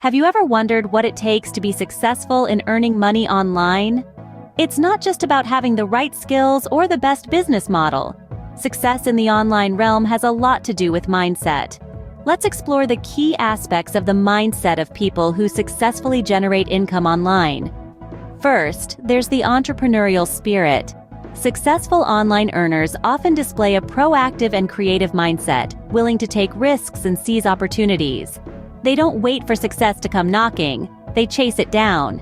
Have you ever wondered what it takes to be successful in earning money online? It's not just about having the right skills or the best business model. Success in the online realm has a lot to do with mindset. Let's explore the key aspects of the mindset of people who successfully generate income online. First, there's the entrepreneurial spirit. Successful online earners often display a proactive and creative mindset, willing to take risks and seize opportunities. They don't wait for success to come knocking, they chase it down.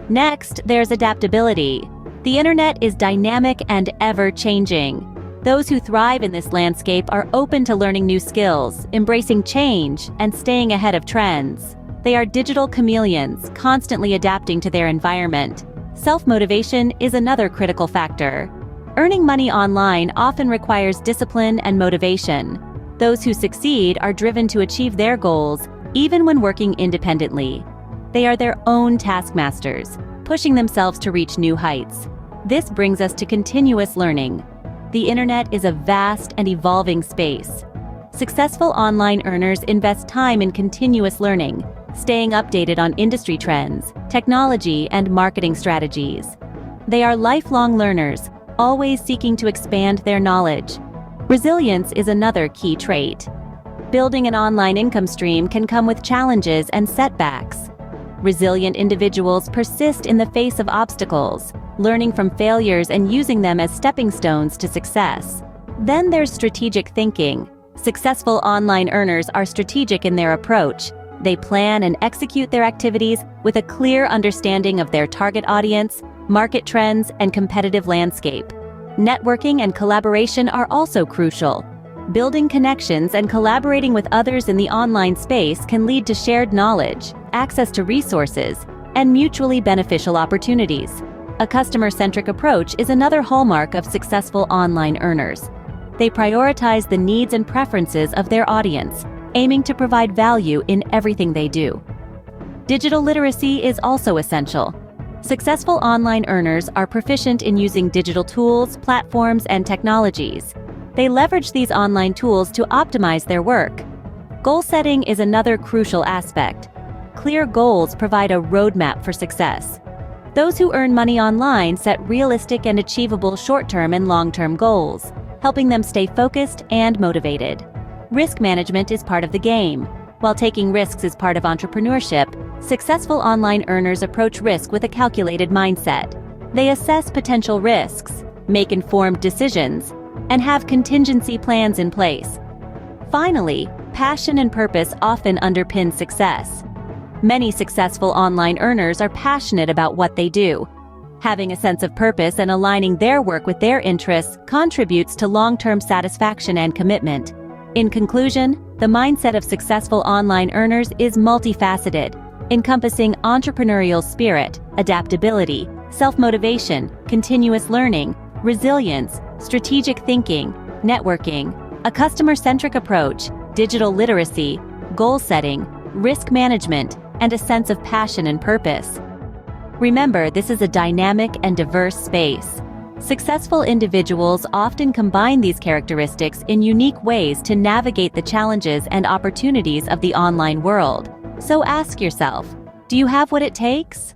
Next, there's adaptability. The internet is dynamic and ever-changing. Those who thrive in this landscape are open to learning new skills, embracing change, and staying ahead of trends. They are digital chameleons, constantly adapting to their environment. Self-motivation is another critical factor. Earning money online often requires discipline and motivation. Those who succeed are driven to achieve their goals, even when working independently. They are their own taskmasters, pushing themselves to reach new heights. This brings us to continuous learning. The internet is a vast and evolving space. Successful online earners invest time in continuous learning, staying updated on industry trends, technology, and marketing strategies. They are lifelong learners, always seeking to expand their knowledge. Resilience is another key trait. Building an online income stream can come with challenges and setbacks. Resilient individuals persist in the face of obstacles, learning from failures and using them as stepping stones to success. Then there's strategic thinking. Successful online earners are strategic in their approach. They plan and execute their activities with a clear understanding of their target audience, market trends, and competitive landscape. Networking and collaboration are also crucial. Building connections and collaborating with others in the online space can lead to shared knowledge, access to resources, and mutually beneficial opportunities. A customer-centric approach is another hallmark of successful online earners. They prioritize the needs and preferences of their audience, aiming to provide value in everything they do. Digital literacy is also essential. Successful online earners are proficient in using digital tools, platforms, and technologies. They leverage these online tools to optimize their work. Goal setting is another crucial aspect. Clear goals provide a roadmap for success. Those who earn money online set realistic and achievable short-term and long-term goals, helping them stay focused and motivated. Risk management is part of the game. While taking risks is part of entrepreneurship, successful online earners approach risk with a calculated mindset. They assess potential risks, make informed decisions, and have contingency plans in place. Finally, passion and purpose often underpin success. Many successful online earners are passionate about what they do. Having a sense of purpose and aligning their work with their interests contributes to long-term satisfaction and commitment. In conclusion, the mindset of successful online earners is multifaceted, encompassing entrepreneurial spirit, adaptability, self-motivation, continuous learning, resilience, strategic thinking, networking, a customer-centric approach, digital literacy, goal setting, risk management, and a sense of passion and purpose. Remember, this is a dynamic and diverse space. Successful individuals often combine these characteristics in unique ways to navigate the challenges and opportunities of the online world. So ask yourself, do you have what it takes?